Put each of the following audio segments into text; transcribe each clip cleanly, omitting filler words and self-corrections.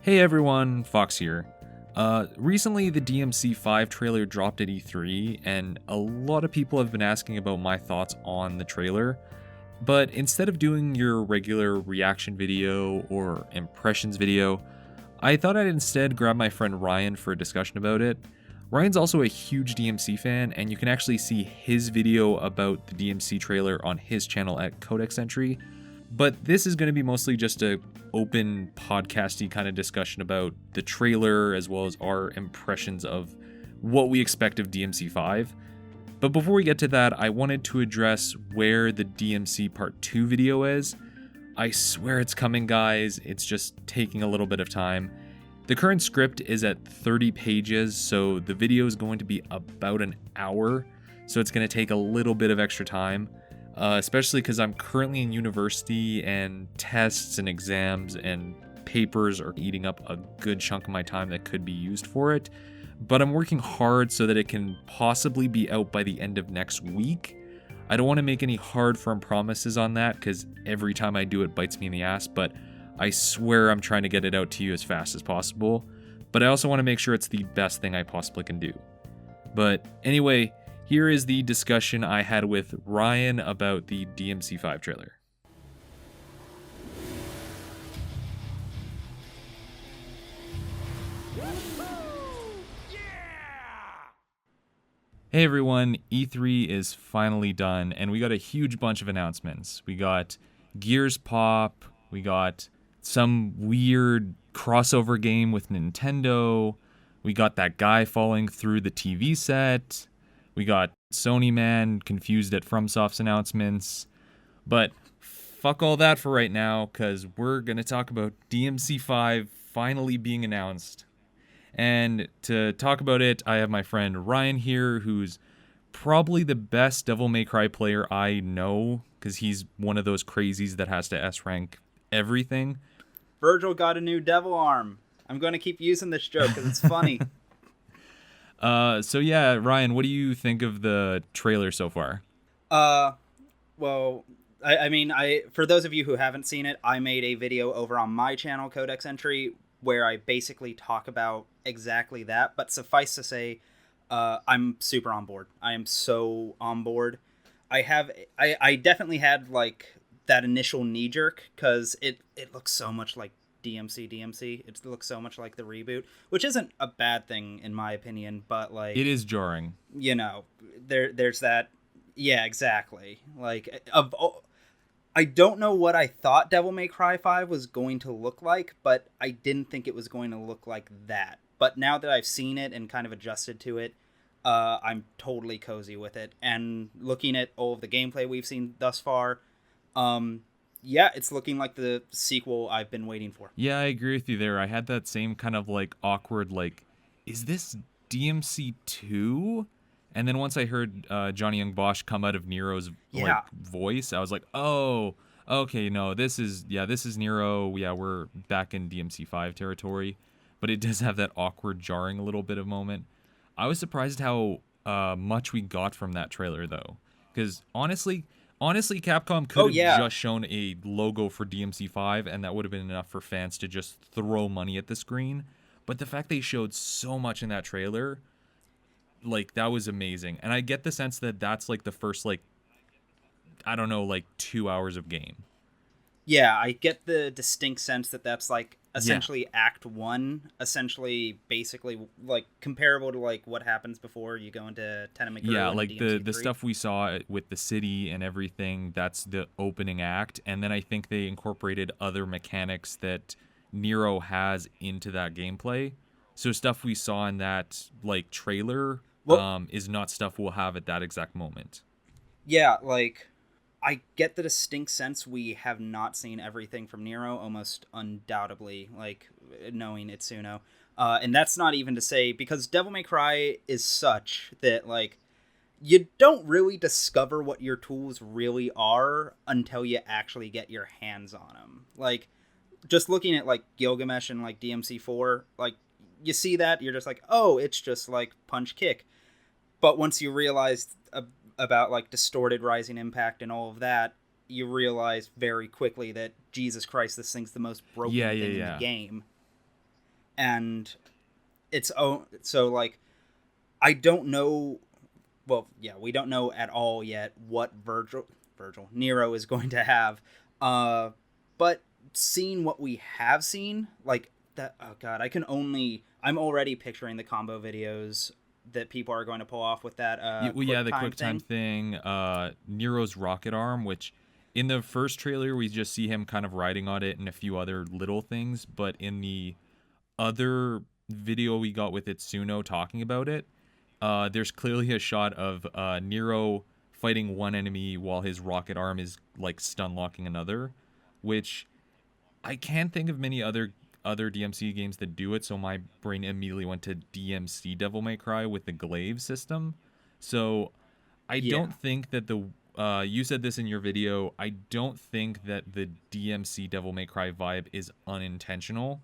Hey everyone, Fox here. Recently the DMC5 trailer dropped at E3, and a lot of people have been asking about my thoughts on the trailer. But instead of doing your regular reaction video or impressions video, I thought I'd instead grab my friend Ryan for a discussion about it. Ryan's also a huge DMC fan, and you can actually see his video about the DMC trailer on his channel at Codex entry. But this is going to be mostly just a open podcasty kind of discussion about the trailer as well as our impressions of what we expect of DMC5. But before we get to that, I wanted to address where the DMC Part 2 video is. I swear it's coming, guys. It's just taking a little bit of time. The current script is at 30 pages, so the video is going to be about an hour, so it's going to take a little bit of extra time. Especially because I'm currently in university and tests and exams and papers are eating up a good chunk of my time that could be used for it. But I'm working hard so that it can possibly be out by the end of next week. I don't want to make any hard firm promises on that because every time I do it bites me in the ass, but I swear I'm trying to get it out to you as fast as possible. But I also want to make sure it's the best thing I possibly can do. But anyway, here is the discussion I had with Ryan about the DMC5 trailer. Hey everyone, E3 is finally done, and we got a huge bunch of announcements. We got Gears Pop, we got some weird crossover game with Nintendo, we got that guy falling through the TV set, we got Sony Man confused at FromSoft's announcements, but fuck all that for right now, because we're going to talk about DMC5 finally being announced. And to talk about it, I have my friend Ryan here, who's probably the best Devil May Cry player I know, because he's one of those crazies that has to S-rank everything. Virgil got a new devil arm. I'm going to keep using this joke because it's funny. So yeah, Ryan, what do you think of the trailer so far? Well, I mean, for those of you who haven't seen it, I made a video over on my channel, Codex Entry, where I basically talk about exactly that. But suffice to say, I'm super on board. I am so on board. I definitely had like that initial knee jerk because it looks so much like DMC. It looks so much like the reboot, which isn't a bad thing in my opinion, but like it is jarring. You know, there's that. Yeah, exactly. Like I don't know what I thought Devil May Cry 5 was going to look like, but I didn't think it was going to look like that. But now that I've seen it and kind of adjusted to it, I'm totally cozy with it. And looking at all of the gameplay we've seen thus far, yeah, it's looking like the sequel I've been waiting for. Yeah, I agree with you there. I had that same kind of like awkward, like, is this DMC 2? And then once I heard Johnny Young Bosch come out of Nero's voice, I was like, oh, okay, no, this is Nero. Yeah, we're back in DMC5 territory. But it does have that awkward, jarring little bit of moment. I was surprised how much we got from that trailer, though. Because honestly, Capcom could have just shown a logo for DMC5, and that would have been enough for fans to just throw money at the screen. But the fact they showed so much in that trailer, like, that was amazing. And I get the sense that that's, like, the first, like, I don't know, like, 2 hours of game. Yeah, I get the distinct sense that that's, like, essentially Act 1, essentially, basically, like, comparable to, like, what happens before you go into Tenement. Yeah, like, the stuff we saw with the city and everything, that's the opening act. And then I think they incorporated other mechanics that Nero has into that gameplay. So stuff we saw in that, like, trailer is not stuff we'll have at that exact moment. Yeah, like, I get the distinct sense we have not seen everything from Nero, almost undoubtedly, like, knowing Itsuno. And that's not even to say, because Devil May Cry is such that, like, you don't really discover what your tools really are until you actually get your hands on them. Like, just looking at, like, Gilgamesh and, like, DMC4, like, you see that, you're just like, oh, it's just, like, punch kick. But once you realize about, like, distorted rising impact and all of that, you realize very quickly that, Jesus Christ, this thing's the most broken thing in the game. and it's so like I don't know. Well, yeah, we don't know at all yet what Virgil Nero is going to have. But seeing what we have seen, like that. Oh God, I'm already picturing the combo videos that people are going to pull off with that Yeah, quick the time QuickTime thing. thing, Nero's rocket arm, which in the first trailer we just see him kind of riding on it and a few other little things, but in the other video we got with Itsuno talking about it, there's clearly a shot of Nero fighting one enemy while his rocket arm is like stun locking another, which I can't think of many other DMC games that do it, so my brain immediately went to DMC Devil May Cry with the glaive system. So I Yeah, don't think that the you said this in your video. I don't think that the DMC Devil May Cry vibe is unintentional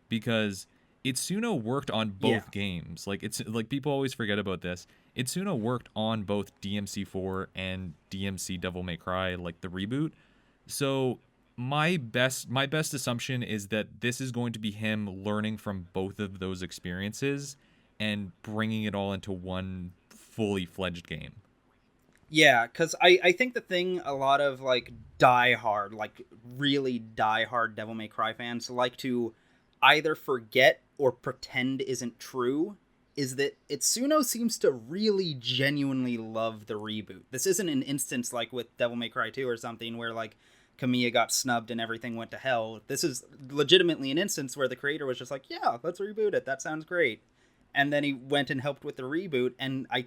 because Itsuno worked on yeah, both games. Like it's like people always forget about this. Itsuno worked on both DMC4 and DMC Devil May Cry, like the reboot. So my best assumption is that this is going to be him learning from both of those experiences and bringing it all into one fully fledged game. yeah. Because I think the thing a lot of like die hard, like really die hard Devil May Cry fans like to either forget or pretend isn't true is that Itsuno seems to really genuinely love the reboot. This isn't an instance like with Devil May Cry 2 or something where like Kamiya got snubbed and everything went to hell. This is legitimately an instance where the creator was just like, "Yeah, let's reboot it. That sounds great." And then he went and helped with the reboot, and I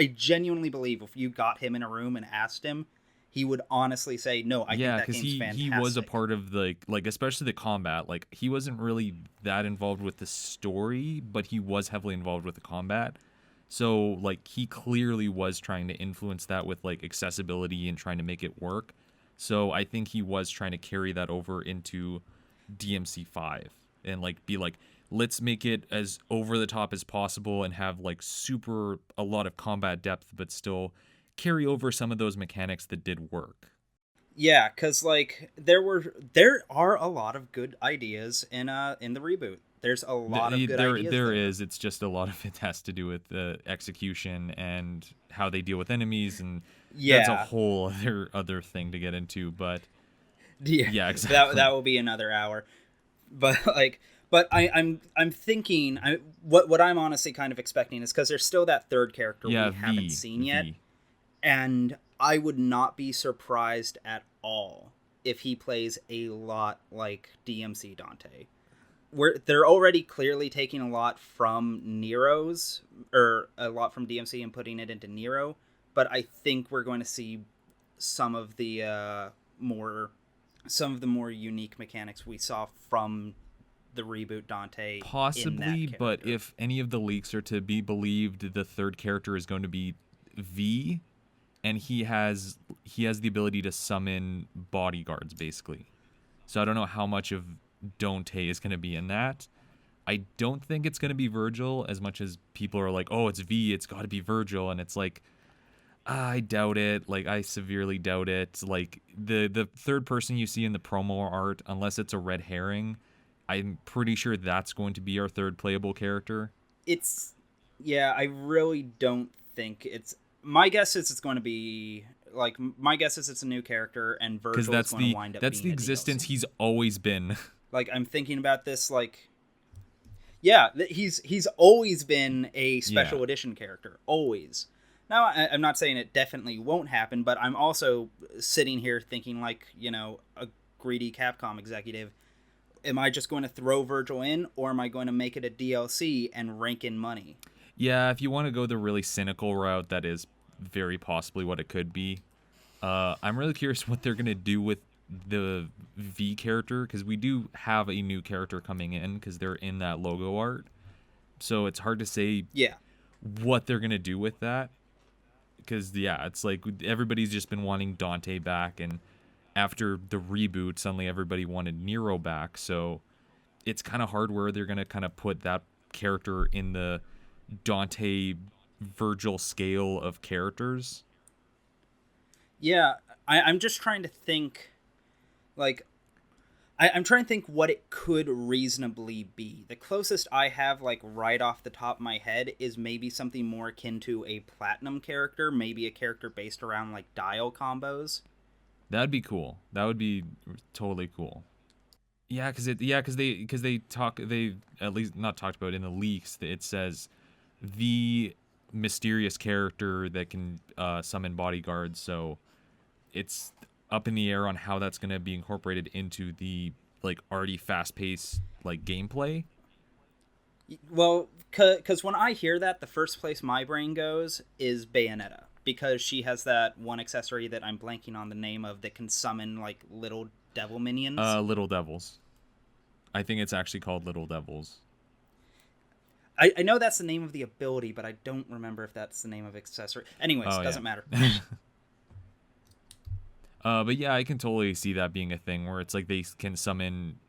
genuinely believe if you got him in a room and asked him, he would honestly say, "No, I think Yeah, that because game's he was a fantastic." part of the like especially the combat. Like he wasn't really that involved with the story, but he was heavily involved with the combat. So like he clearly was trying to influence that with like accessibility and trying to make it work. So I think he was trying to carry that over into DMC5 and like be like, let's make it as over the top as possible and have like super a lot of combat depth, but still carry over some of those mechanics that did work. Yeah, because like there are a lot of good ideas in the reboot. There's a lot of good ideas There there. is. It's just a lot of it has to do with the execution and how they deal with enemies, and that's a Yeah, whole other thing to get into. But yeah, yeah, that exactly. will be another hour. But like, but I'm thinking what I'm honestly kind of expecting is because there's still that third character we Yeah, haven't seen yet, V. and I would not be surprised at all if he plays a lot like DMC Dante. They're already clearly taking a lot from Nero's or a lot from DMC and putting it into Nero, but I think we're going to see some of the more some of the more unique mechanics we saw from the reboot Dante in Possibly, that but character. if any of the leaks are to be believed, the third character is going to be V, and he has the ability to summon bodyguards, basically. So I don't know how much of Dante is going to be in that. I don't think it's going to be Virgil as much as people are like, oh, it's V, it's got to be Virgil. And it's like, I doubt it. Like, I severely doubt it. Like, the third person you see in the promo art, unless it's a red herring, I'm pretty sure that's going to be our third playable character. It's yeah, I really don't think it's my guess is it's going to be like my guess is it's a new charter and Because Virgil is that's going to the wind up that's the being a existence DLC. he's always been. Like I'm thinking about this like yeah, he's always been a Yeah. special edition character, always. Now I'm not saying it definitely won't happen, but I'm also sitting here thinking like a greedy Capcom executive. Am I just going to throw Virgil in, or am I going to make it a DLC and rank in money? Yeah, if you want to go the really cynical route, that is very possibly what it could be. I'm really curious what they're gonna do with the V character because we do have a new character coming in because they're in that logo art. So it's hard to say Yeah, what they're gonna do with that because yeah, it's like everybody's just been wanting Dante back, and after the reboot, suddenly everybody wanted Nero back. So it's kind of hard where they're gonna kind of put that character in the Dante Virgil scale of characters. yeah. I'm just trying to think. Like I'm trying to think what it could reasonably be. The closest I have, like right off the top of my head, is maybe something more akin to a platinum character, maybe a character based around like dial combos. That'd be cool. That would be totally cool. Yeah, they at least not talked about it in the leaks. It says the mysterious character that can summon bodyguards. So it's up in the air on how that's going to be incorporated into the like already fast paced like gameplay. Well, because when I hear that, the first place my brain goes is Bayonetta, because she has that one accessory that I'm blanking on the name of that can summon like little devil minions. Little Devils. I think it's actually called Little Devils. I know that's the name of the ability, but I don't remember if that's the name of accessory. Anyways, doesn't matter. But yeah, I can totally see that being a thing where it's like they can summon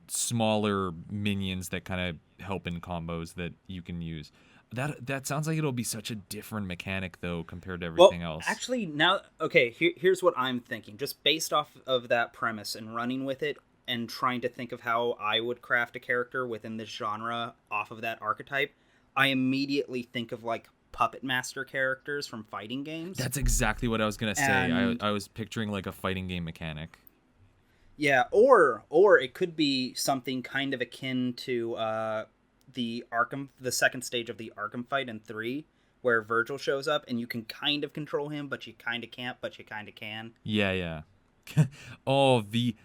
smaller minions that kind of help in combos that you can use. That sounds like it'll be such a different mechanic though compared to everything else. Actually, now okay, here's what I'm thinking. Just based off of that premise and running with it and trying to think of how I would craft a character within this genre off of that archetype, I immediately think of like puppet master characters from fighting games. That's exactly what I was gonna say. And I was picturing like a fighting game mechanic. yeah, or it could be something kind of akin to the second stage of the Arkham fight in 3, where Virgil shows up and you can kind of control him, but you kind of can't, but you kind of can. Yeah. Oh, the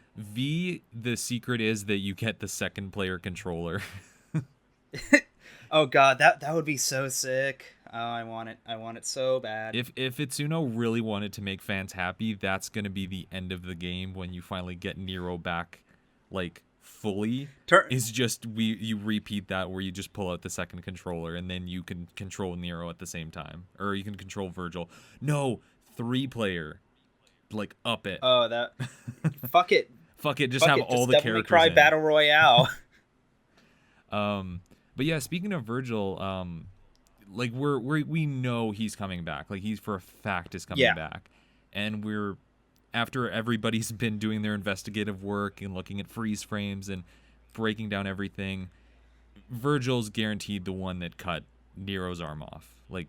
secret is that you get the second player controller. Oh god, that would be so sick. Oh, I want it so bad. If Itsuno really wanted to make fans happy, that's gonna be the end of the game when you finally get Nero back, like fully. Is just you repeat that where you just pull out the second controller and then you can control Nero at the same time, or you can control Virgil. No, 3-player, like up it. Oh, that fuck it. Fuck it, just have all the characters. Cry in. Battle Royale. But yeah, speaking of Virgil, like we know he's coming back. Like he's for a fact is coming back, and we're after everybody's been doing their investigative work and looking at freeze frames and breaking down everything. Virgil's guaranteed the one that cut Nero's arm off. Like,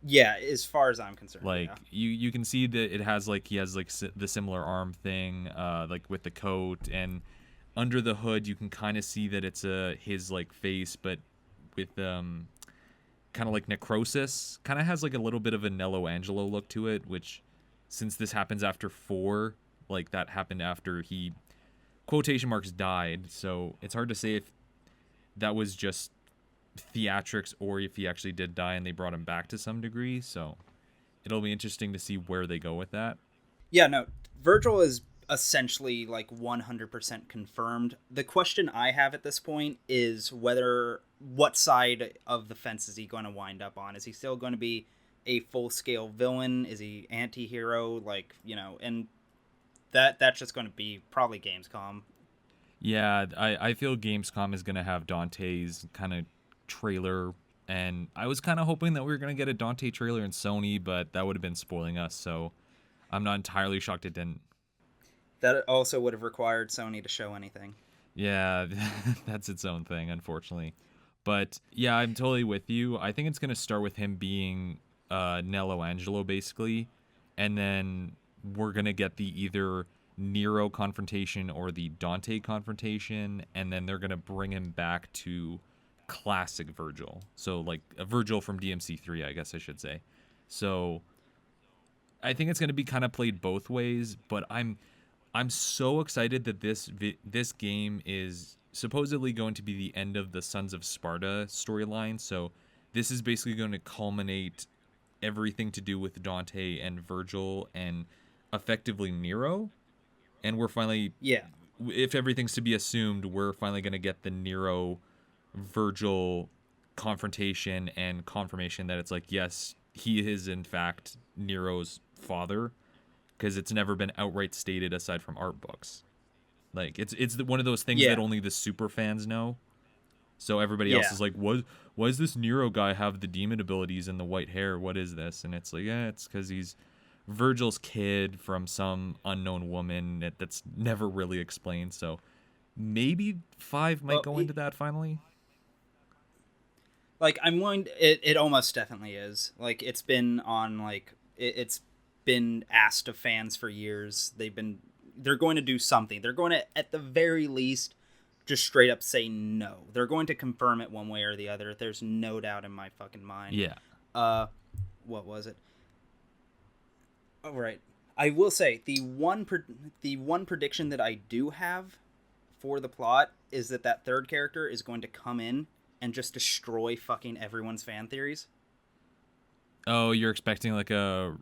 yeah, as far as I'm concerned. Like you can see that it has like he has like the similar arm thing, like with the coat, and under the hood you can kind of see that it's his like face, but with kind of like necrosis. Kind of has like a little bit of a Nello Angelo look to it, which since this happens after 4, like that happened after he quotation marks died. So it's hard to say if that was just theatrics or if he actually did die and they brought him back to some degree. So it'll be interesting to see where they go with that. Yeah, no, Virgil is essentially like 100% confirmed. The question I have at this point is what side of the fence is he going to wind up on? Is he still going to be a full-scale villain? Is he anti-hero? Like, you know, and that's just going to be probably Gamescom. Yeah, I feel Gamescom is going to have Dante's kind of trailer, and I was kind of hoping that we were going to get a Dante trailer in Sony, but that would have been spoiling us, so I'm not entirely shocked it didn't. That also would have required Sony to show anything. Yeah, that's its own thing, unfortunately. But yeah, I'm totally with you. I think it's going to start with him being Nello Angelo, basically, and then we're going to get the either Nero confrontation or the Dante confrontation, and then they're going to bring him back to classic Virgil. So like a Virgil from DMC3, I guess I should say. So I think it's going to be kind of played both ways, but I'm so excited that this game is supposedly going to be the end of the Sons of Sparta storyline. So this is basically going to culminate everything to do with Dante and Virgil and effectively Nero. And we're finally, if everything's to be assumed, we're finally going to get the Nero Virgil confrontation and confirmation that it's like, yes, he is in fact Nero's father, because it's never been outright stated aside from art books. Like it's one of those things that only the super fans know. So everybody else is like, why does this Nero guy have the demon abilities and the white hair? What is this? And it's like, it's because he's Virgil's kid from some unknown woman that's never really explained. So maybe 5 might Well, go into that finally. like I'm willing. It almost definitely is. Like it's been on like it's been asked of fans for years. They're going to do something. They're going to at the very least just straight up say no. They're going to confirm it one way or the other. There's no doubt in my fucking mind. Yeah. What was it? Oh, right. I will say the one prediction that I do have for the plot is that third character is going to come in and just destroy fucking everyone's fan theories. Oh, you're expecting like a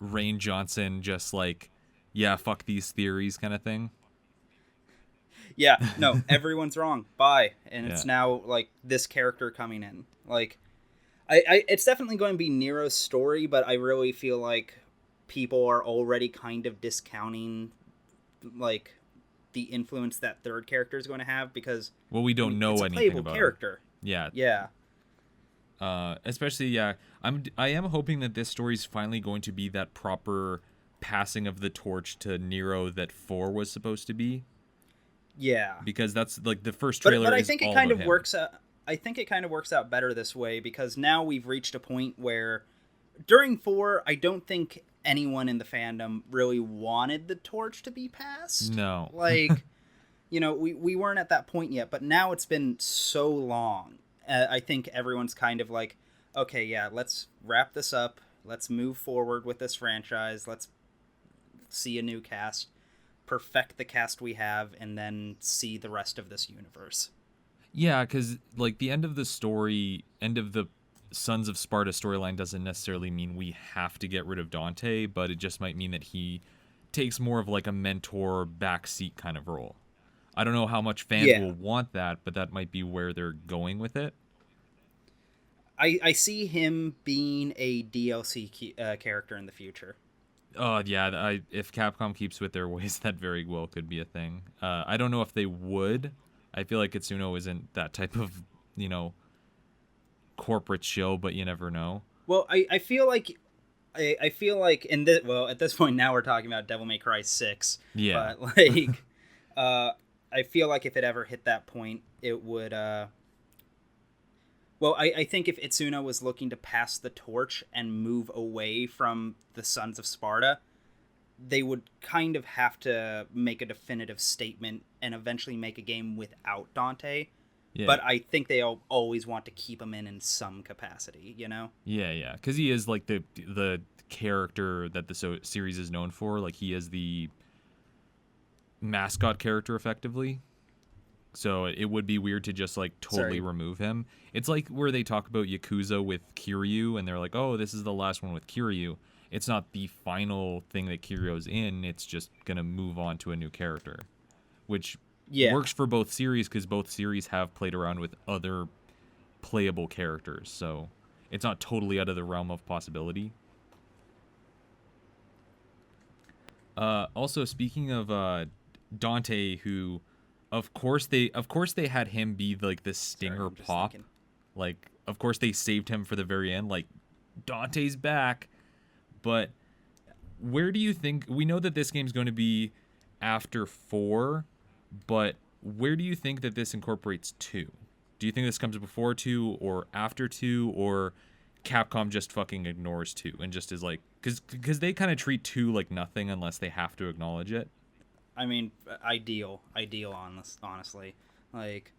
Rain Johnson just like, yeah, fuck these theories kind of thing. Yeah, no, everyone's wrong. Bye. And Yeah. it's now like this character coming in. Like it's definitely going to be Nero's story, but I really feel like people are already kind of discounting like the influence that third character is going to have because Well, we don't know it's a anything playable about character. him. Yeah. Yeah. Especially, yeah, I am hoping that this story is finally going to be that proper passing of the torch to Nero that 4 was supposed to be. Yeah. Because that's like the first trailer. But I is think all it kind about of him. works out. I think it kind of works out better this way because now we've reached a point where during 4, I don't think anyone in the fandom really wanted the torch to be passed. No. Like, we weren't at that point yet, but now it's been so long. I think everyone's kind of like, okay, yeah, let's wrap this up. Let's move forward with this franchise. Let's see a new cast, perfect the cast we have, and then see the rest of this universe. Yeah, because like the end of the story, end of the Sons of Sparta storyline doesn't necessarily mean we have to get rid of Dante, but it just might mean that he takes more of like a mentor backseat kind of role. I don't know how much fans will want that, but that might be where they're going with it. I see him being a DLC character in the future. Oh yeah, if Capcom keeps with their ways, that very well could be a thing. I don't know if they would. I feel like Itsuno isn't that type of, corporate shill, but you never know. Well, I feel like in this, well, at this point now we're talking about Devil May Cry 6. Yeah. But like I feel like if it ever hit that point, it would well, I think if Itsuno was looking to pass the torch and move away from the Sons of Sparta, they would kind of have to make a definitive statement and eventually make a game without Dante. Yeah. But I think they always want to keep him in some capacity, Yeah, because he is like the character that the series is known for. Like he is the mascot character, effectively. So it would be weird to just like totally remove him. It's like where they talk about Yakuza with Kiryu, and they're like, "Oh, this is the last one with Kiryu." It's not the final thing that Kiryu's in. It's just gonna move on to a new character, which works for both series because both series have played around with other playable characters. So it's not totally out of the realm of possibility. Also, speaking of Dante, who of course they had him be like the stinger pop. Like, of course they saved him for the very end. Like, Dante's back. But where do you think, we know that this game's going to be after 4, but where do you think that this incorporates 2? Do you think this comes before 2 or after 2, or Capcom just fucking ignores 2 and just is like, because they kind of treat 2 like nothing unless they have to acknowledge it? I mean, ideal, honestly. Like,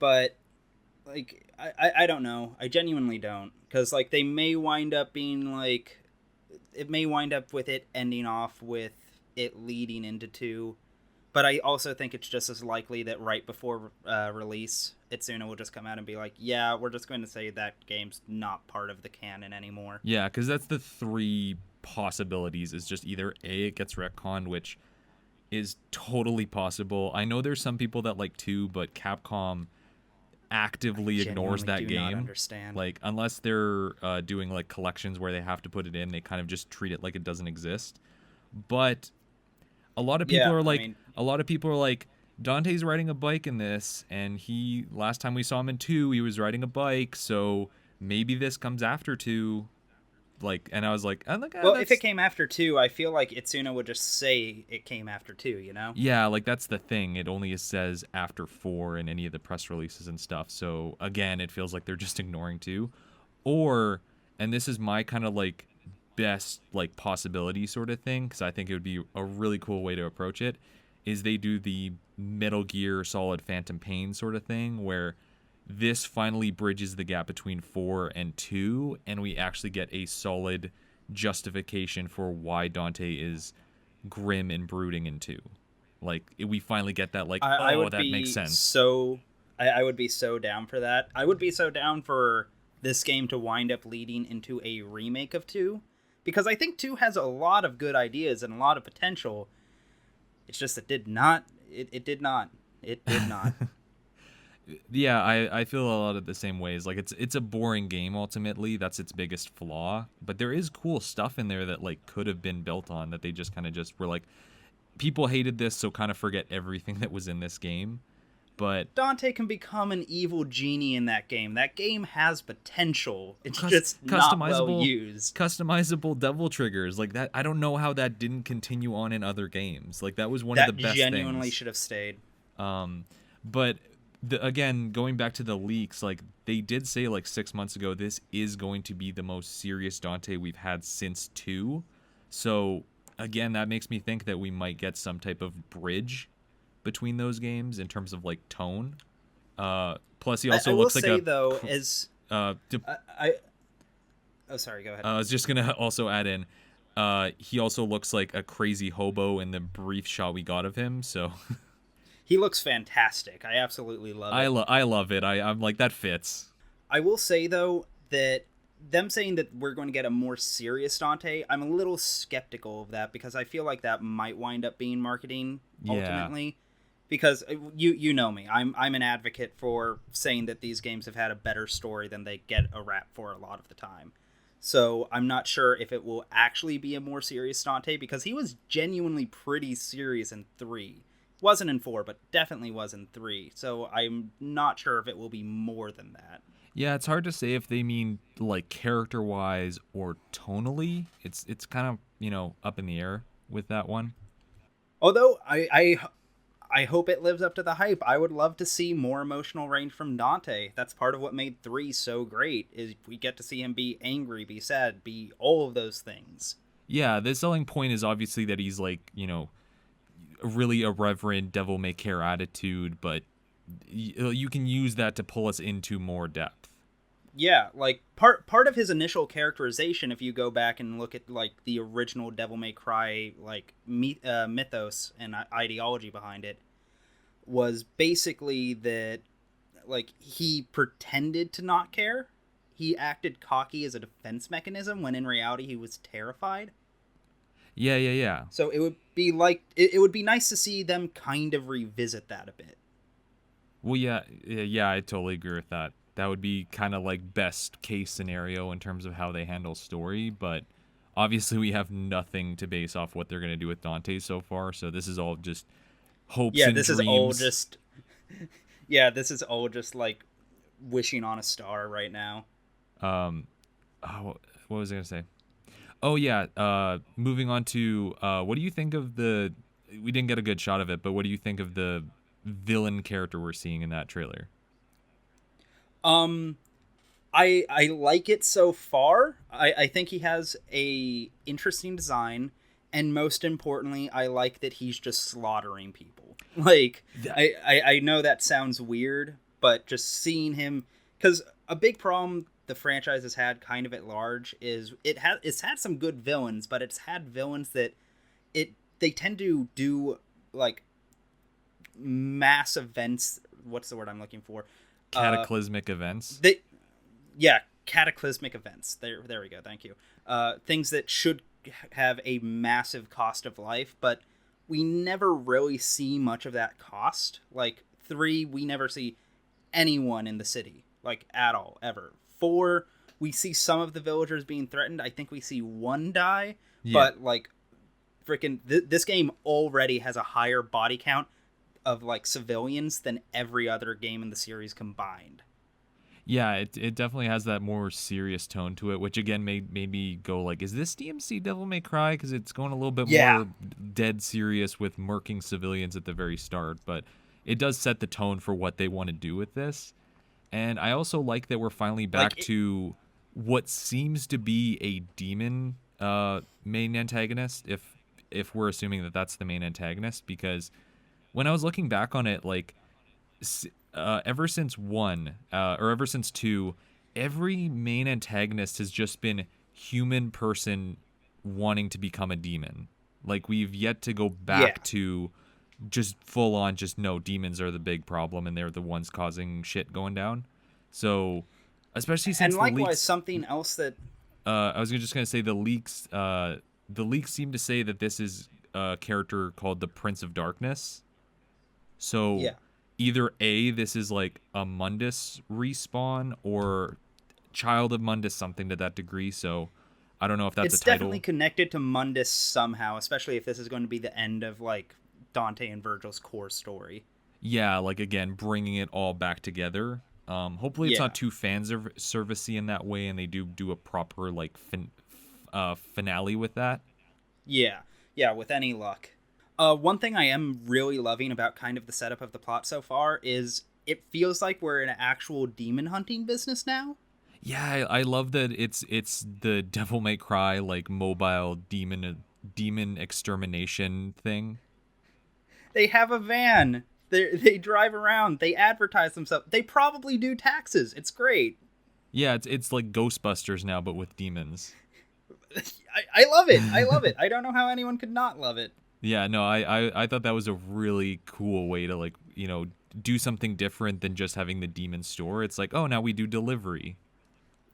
but like, I don't know. I genuinely don't, because like they may wind up being like, it may wind up with it ending off with it leading into 2, but I also think it's just as likely that right before release, Itsuno will just come out and be like, yeah, we're just going to say that game's not part of the canon anymore. Yeah, because that's the 3 possibilities, is just either A, it gets retconned, which is totally possible. I know there's some people that like 2, but Capcom actively ignores that game. Not understand. Like, unless they're doing like collections where they have to put it in, they kind of just treat it like it doesn't exist. But a lot of people are like, Dante's riding a bike in this, and last time we saw him in 2, he was riding a bike, so maybe this comes after 2. Like, and I was like, Well, if it came after 2, I feel like Itsuno would just say it came after 2, you know? Yeah, like that's the thing. It only says after 4 in any of the press releases and stuff. So again, it feels like they're just ignoring 2. Or, and this is my kind of like best like possibility sort of thing, because I think it would be a really cool way to approach it, is they do the Metal Gear Solid Phantom Pain sort of thing, where this finally bridges the gap between 4 and 2, and we actually get a solid justification for why Dante is grim and brooding in 2. Like, we finally get that, like, I would that be makes sense. So, I would be so down for that. I would be so down for this game to wind up leading into a remake of 2, because I think 2 has a lot of good ideas and a lot of potential. It's just it did not. It did not. It did not. Yeah, I feel a lot of the same ways. Like, it's a boring game ultimately. That's its biggest flaw. But there is cool stuff in there that like could have been built on, that they just kind of just were like, people hated this, so kind of forget everything that was in this game. But Dante can become an evil genie in that game. That game has potential. It's just not well used. Customizable devil triggers like that. I don't know how that didn't continue on in other games. Like, that was one of the best things. That genuinely should have stayed. But again, going back to the leaks, like they did say like 6 months ago, this is going to be the most serious Dante we've had since 2. So again, that makes me think that we might get some type of bridge between those games in terms of like tone. Plus, he also looks like oh, sorry, go ahead. I was just gonna also add in, he also looks like a crazy hobo in the brief shot we got of him. So he looks fantastic. I absolutely love it. I love it. I'm like, that fits. I will say though that them saying that we're going to get a more serious Dante, I'm a little skeptical of that, because I feel like that might wind up being marketing ultimately. Yeah. Because you know me, I'm an advocate for saying that these games have had a better story than they get a rap for a lot of the time. So I'm not sure if it will actually be a more serious Dante, because he was genuinely pretty serious in 3. Wasn't in 4, but definitely was in 3. So I'm not sure if it will be more than that. Yeah, it's hard to say if they mean like character-wise or tonally. It's kind of, up in the air with that one. Although I hope it lives up to the hype. I would love to see more emotional range from Dante. That's part of what made 3 so great, is we get to see him be angry, be sad, be all of those things. Yeah, the selling point is obviously that he's like, really irreverent, devil-may-care attitude, but you can use that to pull us into more depth. Yeah, like part of his initial characterization, if you go back and look at like the original Devil May Cry like mythos and ideology behind it, was basically that like he pretended to not care. He acted cocky as a defense mechanism when in reality he was terrified. Yeah. So it would be like it would be nice to see them kind of revisit that a bit. Well, yeah, I totally agree with that. That would be kind of like best case scenario in terms of how they handle story, but obviously we have nothing to base off what they're going to do with Dante so far, so this is all just hopes and dreams. This is all just like wishing on a star right now. What was I going to say? Oh yeah, moving on to what do you think of we didn't get a good shot of it, but what do you think of the villain character we're seeing in that trailer? I like it so far. I think he has a interesting design, and most importantly, I like that he's just slaughtering people. Like, I know that sounds weird, but just seeing him, because a big problem the franchise has had kind of at large is it's had some good villains, but it's had villains that they tend to do like mass events. What's the word I'm looking for? Cataclysmic events. Cataclysmic events. There we go. Thank you. Things that should have a massive cost of life, but we never really see much of that cost. Like 3, we never see anyone in the city, like at all, ever. 4, we see some of the villagers being threatened. I think we see 1 die, but like freaking this game already has a higher body count of like civilians than every other game in the series combined. Yeah, it definitely has that more serious tone to it, which again made me go like, is this DMC Devil May Cry? Because it's going a little bit Yeah, more dead serious with murking civilians at the very start, but it does set the tone for what they want to do with this. And I also like that we're finally back like to what seems to be a demon main antagonist, if we're assuming that that's the main antagonist, because when I was looking back on it, like ever since one or ever since two, every main antagonist has just been human person wanting to become a demon. Like we've yet to go yeah. back to just full on just no, demons are the big problem and they're the ones causing shit going down. So especially And since the likewise, leaks, something else that I was just gonna say the leaks seem to say that this is a character called the Prince of Darkness. So yeah, either A, this is like a Mundus respawn, or Child of Mundus, something to that degree. So I don't know if that's a it's definitely title. connected to Mundus somehow, especially if this is going to be the end of like Dante and Virgil's core story. Yeah, like again, bringing it all back together. Hopefully it's Yeah, not too servicey in that way, and they do a proper like finale with that. yeah, yeah. With any luck. One thing I am really loving about kind of the setup of the plot so far is it feels like we're in an actual demon hunting business now. Yeah, I love that it's the Devil May Cry like mobile demon extermination thing. They have a van. They drive around. They advertise themselves. They probably do taxes. It's great. Yeah, it's like Ghostbusters now, but with demons. I love it. I love it. I don't know how anyone could not love it. Yeah, no, I thought that was a really cool way to like, do something different than just having the demon store. It's like, oh, now we do delivery.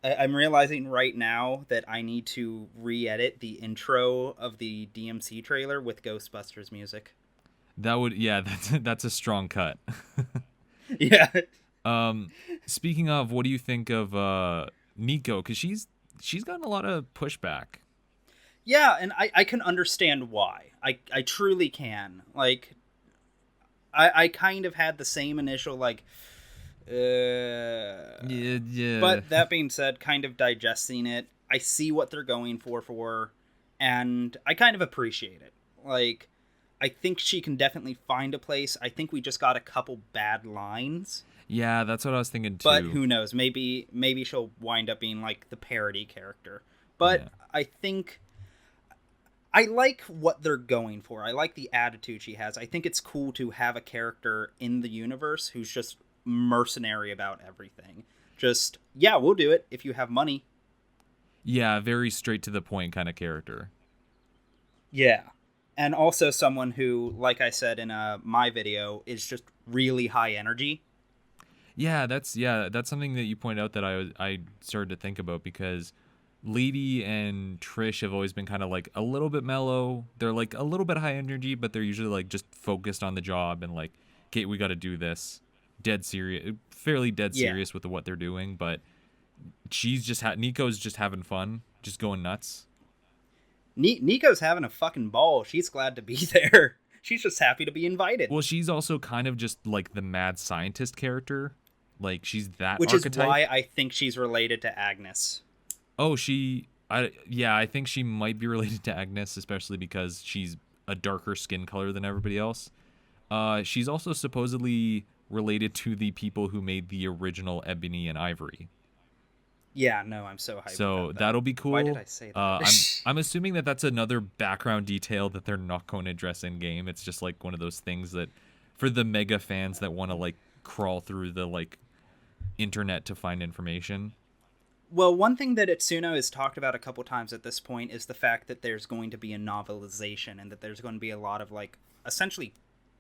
I'm realizing right now that I need to re-edit the intro of the DMC trailer with Ghostbusters music. That would, yeah, that's a strong cut. Yeah. Speaking of, what do you think of Nico? Because she's gotten a lot of pushback. Yeah, and I can understand why. I truly can. Like, I kind of had the same initial, like, Yeah. But that being said, kind of digesting it, I see what they're going for, and I kind of appreciate it. Like, I think she can definitely find a place. I think we just got a couple bad lines. Yeah, that's what I was thinking too. But who knows? Maybe she'll wind up being like the parody character. But Yeah. I think I like what they're going for. I like the attitude she has. I think it's cool to have a character in the universe who's just mercenary about everything. Just, yeah, we'll do it if you have money. Yeah, very straight to the point kind of character. Yeah. And also someone who, like I said in my video, is just really high energy. Yeah, that's something that you point out that I started to think about, because Lady and Trish have always been kind of like a little bit mellow. They're like a little bit high energy, but they're usually like just focused on the job and like, okay, we got to do this. Dead serious, fairly dead serious with what they're doing, but she's just Nico's just having fun, just going nuts. Nico's having a fucking ball. She's glad to be there. She's just happy to be invited. Well, she's also kind of just like the mad scientist character. Like she's that Which archetype. is why I think she's related to Agnes. Oh, I think she might be related to Agnes, especially because she's a darker skin color than everybody else. She's also supposedly related to the people who made the original Ebony and Ivory. Yeah, no, I'm so hyped. So about that. that'll be cool. Why did I say that? I'm assuming that that's another background detail that they're not going to address in game. It's just like one of those things that, for the mega fans that want to like crawl through the like internet to find information. Well, one thing that Itsuno has talked about a couple times at this point is the fact that there's going to be a novelization and that there's going to be a lot of like essentially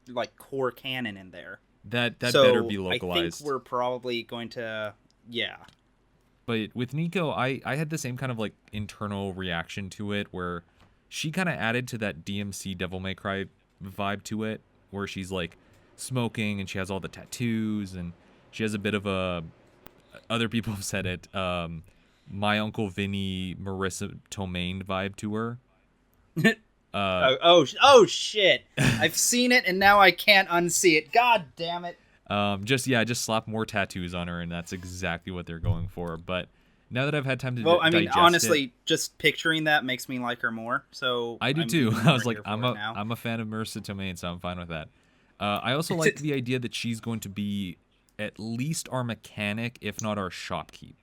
like core canon in there. That so better be localized. I think we're probably going to, yeah. But with Nico, I had the same kind of like internal reaction to it, where she kind of added to that DMC Devil May Cry vibe to it, where she's like smoking and she has all the tattoos and she has a bit of a, other people have said it, my Uncle Vinny, Marissa Tomei vibe to her. Oh shit! I've seen it and now I can't unsee it. God damn it! Just slap more tattoos on her, and that's exactly what they're going for. But now that I've had time to Well, I mean, digest honestly, it, just picturing that makes me like her more. So I do I'm too. even I more was like, here for it now. I'm a fan of Marissa Tomei, so I'm fine with that. I also like the idea that she's going to be at least our mechanic, if not our shopkeep.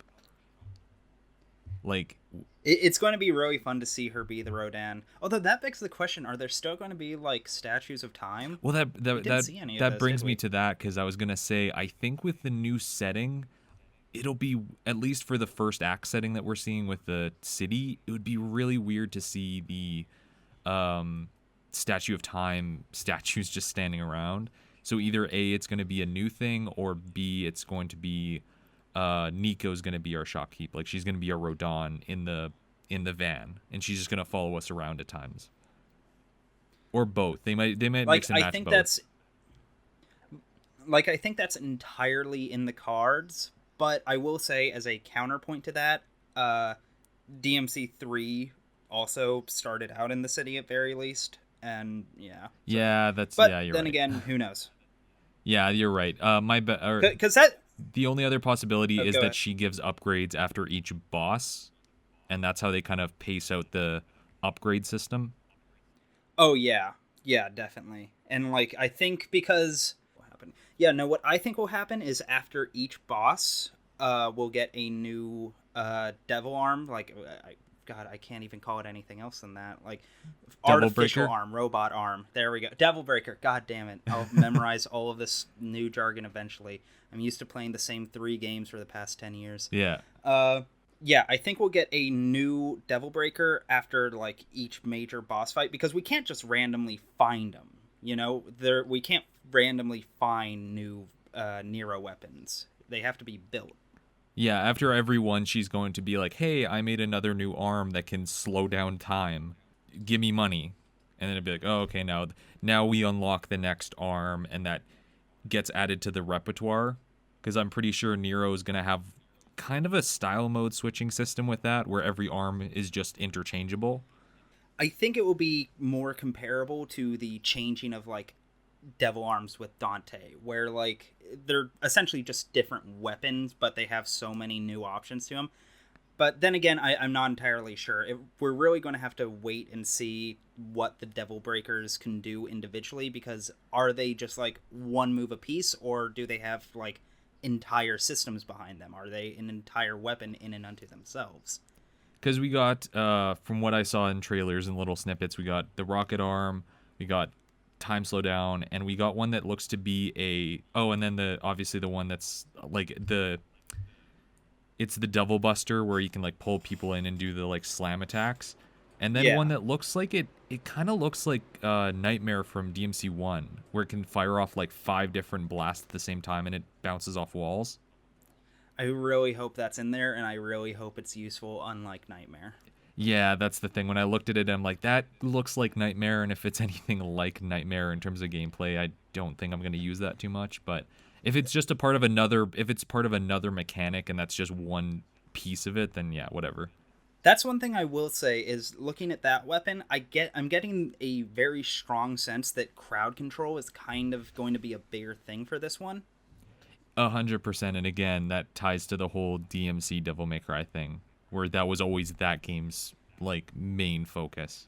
Like, It's going to be really fun to see her be the Rodan. Although that begs the question: are there still going to be like statues of time? well, We didn't see any of that those, brings did me we? to that because I was gonna say I think with the new setting, it'll be at least for the first act setting that we're seeing with the city. It would be really weird to see the statue of time statues just standing around. So either A, it's going to be a new thing, or B, it's going to be Nico's going to be our shopkeep. Like she's going to be our Rodan in the van, and she's just going to follow us around at times. Or both. They might Like mix and I match think both. that's entirely in the cards. But I will say, as a counterpoint to that, DMC 3 also started out in the city at very least, and yeah. So. Yeah, But you're then right. again, who knows? Yeah, you're right. Because that. The only other possibility Oh, is go that ahead. she gives upgrades after each boss, and that's how they kind of pace out the upgrade system. Oh yeah, yeah, definitely. And like I think because what happened? Yeah, no. What I think will happen is after each boss, we'll get a new devil arm. Like, God, I can't even call it anything else than that. Like, Devil artificial Breaker. arm, robot arm. There we go. Devil breaker. God damn it! I'll memorize all of this new jargon eventually. I'm used to playing the same 3 games for the past 10 years. Yeah. Yeah, I think we'll get a new Devil Breaker after like each major boss fight because we can't just randomly find them. We can't randomly find new Nero weapons. They have to be built. Yeah, after every one, she's going to be like, hey, I made another new arm that can slow down time. Give me money. And then it'd be like, oh, okay, now we unlock the next arm, and that gets added to the repertoire. Because I'm pretty sure Nero is going to have kind of a style mode switching system with that, where every arm is just interchangeable. I think it will be more comparable to the changing of like devil arms with Dante, where like they're essentially just different weapons, but they have so many new options to them. But then again, I'm not entirely sure. We're really going to have to wait and see what the Devil Breakers can do individually, because are they just like one move apiece, or do they have like entire systems behind them? Are they an entire weapon in and unto themselves? Because we got, from what I saw in trailers and little snippets, we got the rocket arm, we got time slowdown, and we got one that looks to be and then obviously the one that's like it's the Devil Buster where you can like pull people in and do the like slam attacks. And then Yeah. one that looks like it kind of looks like Nightmare from DMC 1, where it can fire off like 5 different blasts at the same time and it bounces off walls. I really hope that's in there, and I really hope it's useful, unlike Nightmare. Yeah, that's the thing. When I looked at it, I'm like, that looks like Nightmare, and if it's anything like Nightmare in terms of gameplay, I don't think I'm going to use that too much. But if it's just if it's part of another mechanic and that's just one piece of it, then yeah, whatever. That's one thing I will say is looking at that weapon, I'm getting a very strong sense that crowd control is kind of going to be a bigger thing for this one. 100%, and again, that ties to the whole DMC Devil May Cry thing, where that was always that game's like main focus.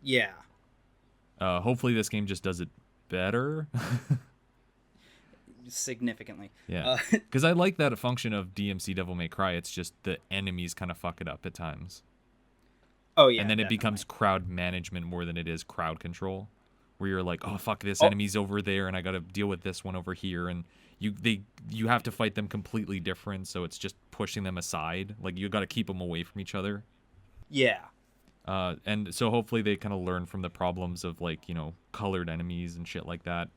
Yeah. Hopefully, this game just does it better. Significantly. Yeah, because I like that function of DMC Devil May Cry. It's just the enemies kind of fuck it up at times. Oh yeah. And then it definitely. becomes crowd management more than it is crowd control, where you're like, oh fuck, this enemy's over there, and I got to deal with this one over here, and you have to fight them completely different, so it's just pushing them aside. Like you got to keep them away from each other. Yeah. And so hopefully they kind of learn from the problems of like colored enemies and shit like that,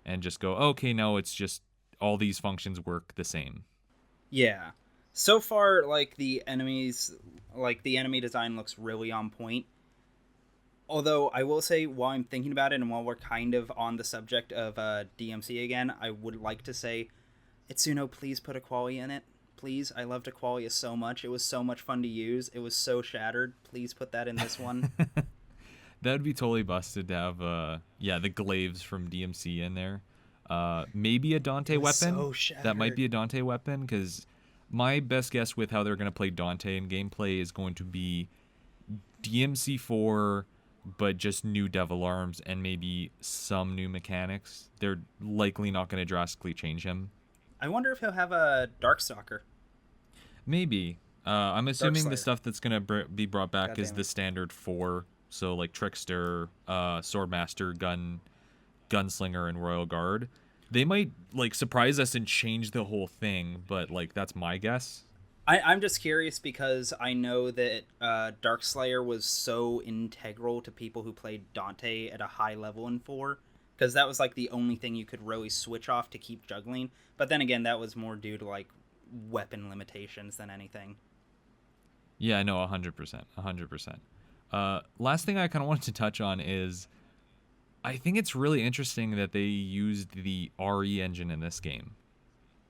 and just go, okay, no, it's just all these functions work the same. Yeah. So far, like the enemy design looks really on point. Although I will say, while I'm thinking about it, and while we're kind of on the subject of DMC again, I would like to say, Itsuno, please put a qualia in it. Please, I loved Aqualia so much. It was so much fun to use. It was so shattered. Please put that in this one. That would be totally busted to have, the glaives from DMC in there. Maybe a Dante weapon. So shattered. That might be a Dante weapon, because my best guess with how they're going to play Dante in gameplay is going to be DMC4, but just new Devil Arms and maybe some new mechanics. They're likely not going to drastically change him. I wonder if he'll have a Darkstalker. Maybe. I'm assuming the Darkslayer. stuff that's going to be brought back God is damn the it. standard 4. So like Trickster, Swordmaster, Gunslinger, and Royal Guard. They might like surprise us and change the whole thing, but like that's my guess. I'm just curious because I know that Darkslayer was so integral to people who played Dante at a high level in 4, because that was like the only thing you could really switch off to keep juggling. But then again, that was more due to like weapon limitations than anything. Yeah, no, 100%, 100%. Last thing I kind of wanted to touch on is I think it's really interesting that they used the RE engine in this game.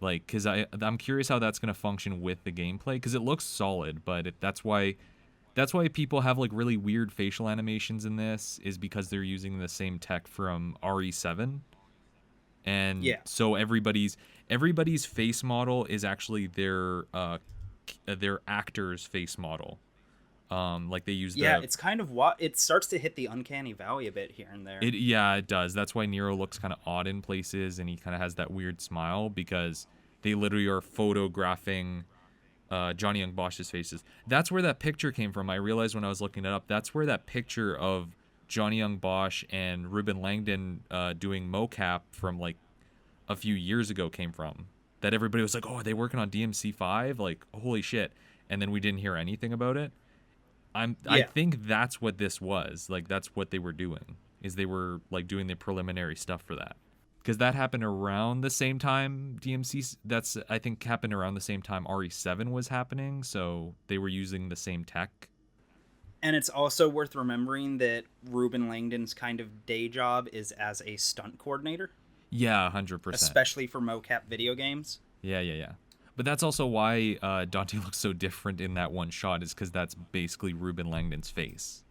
Like, because I'm curious how that's going to function with the gameplay, because it looks solid, but that's why people have like really weird facial animations in this, is because they're using the same tech from RE7. And Yeah. so everybody's face model is actually their actor's face model. Like they use It's kind of what it starts to hit the uncanny valley a bit here and there. it does. That's why Nero looks kind of odd in places, and he kind of has that weird smile, because they literally are photographing Johnny Young Bosch's faces. That's where that picture came from. I realized when I was looking it up, that's where that picture of Johnny Young Bosch and Ruben Langdon doing mocap from like a few years ago came from. That everybody was like, oh, are they working on DMC5? Like, holy shit. And then we didn't hear anything about it. I think that's what this was. Like, that's what they were doing, is they were like doing the preliminary stuff for that. Because that happened around the same time that's I think happened around the same time RE7 was happening, so they were using the same tech. And it's also worth remembering that Ruben Langdon's kind of day job is as a stunt coordinator. Yeah, 100%. Especially for mocap video games. Yeah. But that's also why Dante looks so different in that one shot, is because that's basically Ruben Langdon's face.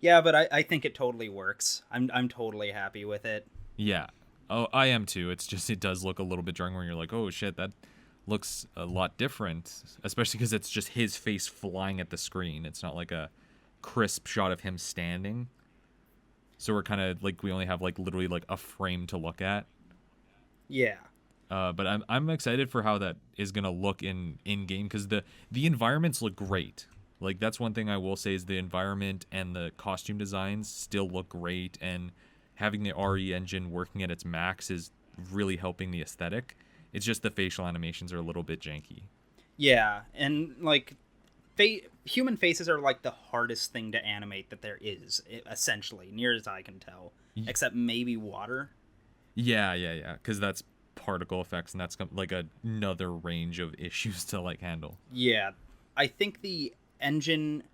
Yeah, but I think it totally works. I'm totally happy with it. Yeah. Oh, I am too. It's just, it does look a little bit jarring when you're like, oh shit, that looks a lot different. Especially because it's just his face flying at the screen. It's not like a crisp shot of him standing. So we're kind of like, we only have like literally like a frame to look at. Yeah. But I'm excited for how that is gonna look in game, because the environments look great. Like, that's one thing I will say, is the environment and the costume designs still look great, and having the RE engine working at its max is really helping the aesthetic. It's just the facial animations are a little bit janky. Yeah, and like human faces are like the hardest thing to animate that there is, essentially, near as I can tell, except maybe water. Yeah, because that's particle effects, and that's like another range of issues to like handle. Yeah, I think the engine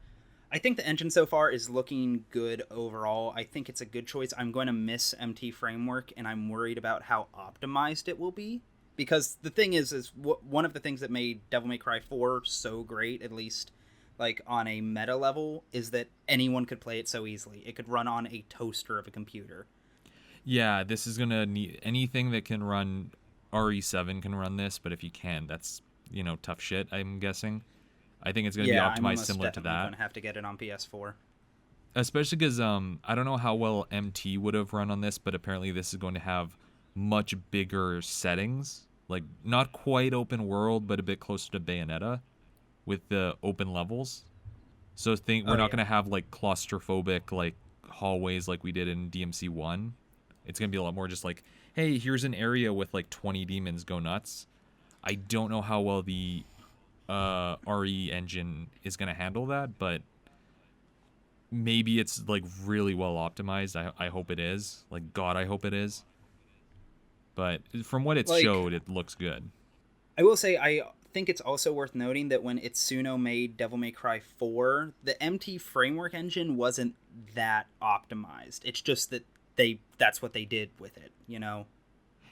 so far is looking good overall. I think it's a good choice. I'm going to miss MT Framework, and I'm worried about how optimized it will be, because the thing is one of the things that made Devil May Cry 4 so great, at least like on a meta level, is that anyone could play it so easily. It could run on a toaster of a computer. Yeah, this is gonna need anything that can run RE7 can run this, but if you can, that's, tough shit, I'm guessing. I think it's gonna be optimized similar to that. I'm gonna have to get it on PS4. Especially because I don't know how well MT would have run on this, but apparently this is going to have much bigger settings, like not quite open world, but a bit closer to Bayonetta with the open levels. So we're not going to have like claustrophobic like hallways like we did in DMC1. It's going to be a lot more just like, hey, here's an area with like 20 demons, go nuts. I don't know how well the RE engine is going to handle that, but maybe it's like really well optimized. I hope it is. Like, God, I hope it is. But from what it showed, it looks good. I will say, I think it's also worth noting that when Itsuno made Devil May Cry 4, the MT Framework engine wasn't that optimized. It's just that that's what they did with it,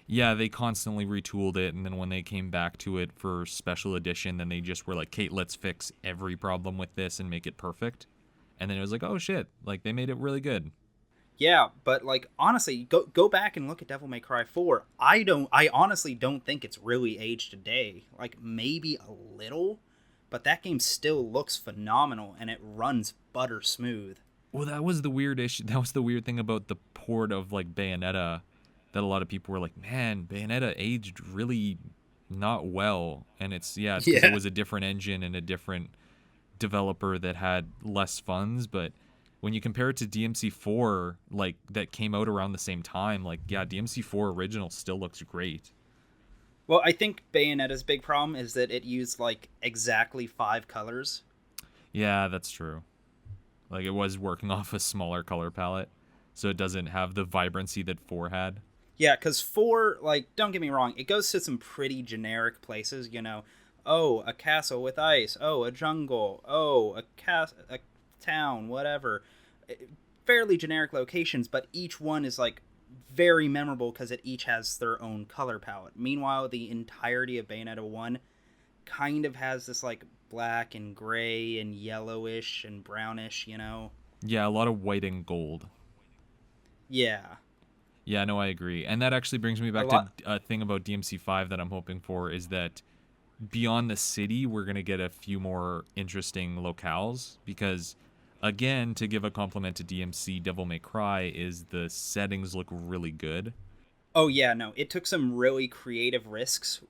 Yeah, they constantly retooled it, and then when they came back to it for special edition, then they just were like, Kate, let's fix every problem with this and make it perfect. And then it was like, oh shit, like they made it really good. Yeah, but like honestly, go back and look at Devil May Cry 4. I honestly don't think it's really aged today. Like maybe a little, but that game still looks phenomenal and it runs butter smooth. Well, that was the weird issue. That was the weird thing about the port of like Bayonetta, that a lot of people were like, "Man, Bayonetta aged really not well." And it's because it Yeah. was a different engine and a different developer that had less funds. But when you compare it to DMC4, like that came out around the same time, like yeah, DMC4 original still looks great. Well, I think Bayonetta's big problem is that it used like exactly 5 colors. Yeah, that's true. Like it was working off a smaller color palette, so it doesn't have the vibrancy that 4 had. Yeah, because 4, like, don't get me wrong, it goes to some pretty generic places, you know. Oh, a castle with ice. Oh, a jungle. Oh, a town, whatever. Fairly generic locations, but each one is, like, very memorable because it each has their own color palette. Meanwhile, the entirety of Bayonetta 1 kind of has this, like, black and gray and yellowish and brownish, you know. Yeah, a lot of white and gold. Yeah. Yeah, no, I agree. And that actually brings me A back to lot. a thing about DMC5 that I'm hoping for is that beyond the city, we're going to get a few more interesting locales because, again, to give a compliment to DMC Devil May Cry, is the settings look really good. Oh yeah, no, it took some really creative risks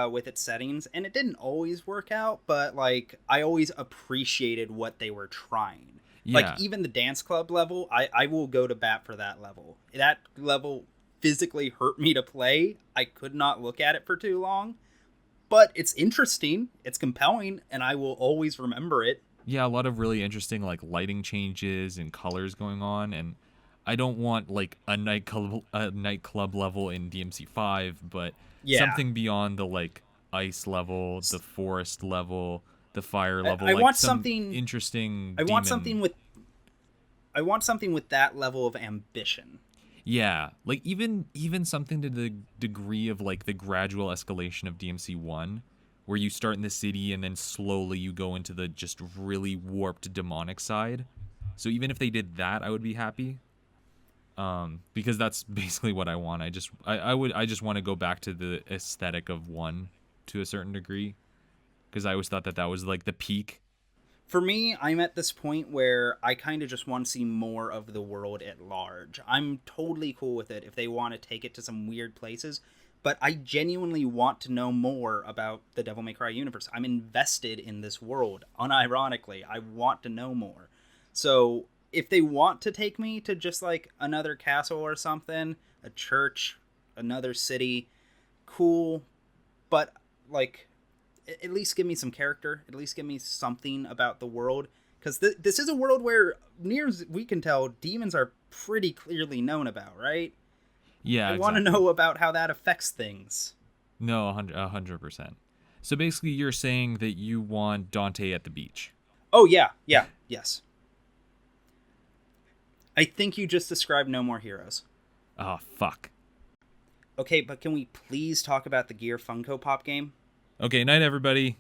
with its settings, and it didn't always work out. But like, I always appreciated what they were trying. Like Yeah. even the dance club level, I will go to bat for that level. That level physically hurt me to play. I could not look at it for too long, but it's interesting, it's compelling, and I will always remember it. Yeah, a lot of really interesting like lighting changes and colors going on, and I don't want like a nightclub level in DMC5, but Yeah, something beyond the like ice level, the forest level, the fire level, I like want some something. interesting I want demon. something with. I want something with that level of ambition. Yeah, like even something to the degree of like the gradual escalation of DMC1, where you start in the city and then slowly you go into the just really warped demonic side. So even if they did that, I would be happy. Because that's basically what I want. I just want to go back to the aesthetic of 1 to a certain degree because I always thought that that was like the peak. For me, I'm at this point where I kind of just want to see more of the world at large. I'm totally cool with it if they want to take it to some weird places, but I genuinely want to know more about the Devil May Cry universe. I'm invested in this world, unironically. I want to know more. So, if they want to take me to just like another castle or something, a church, another city, cool, but like at least give me some character. At least give me something about the world, because this is a world where, near as we can tell, demons are pretty clearly known about, right? I Yeah, want to exactly. know about how that affects things. No, 100%. So basically, you're saying that you want Dante at the beach. Oh yeah, yeah, yes. I think you just described No More Heroes. Oh, fuck. Okay, but can we please talk about the Gear Funko Pop game? Okay, night, everybody.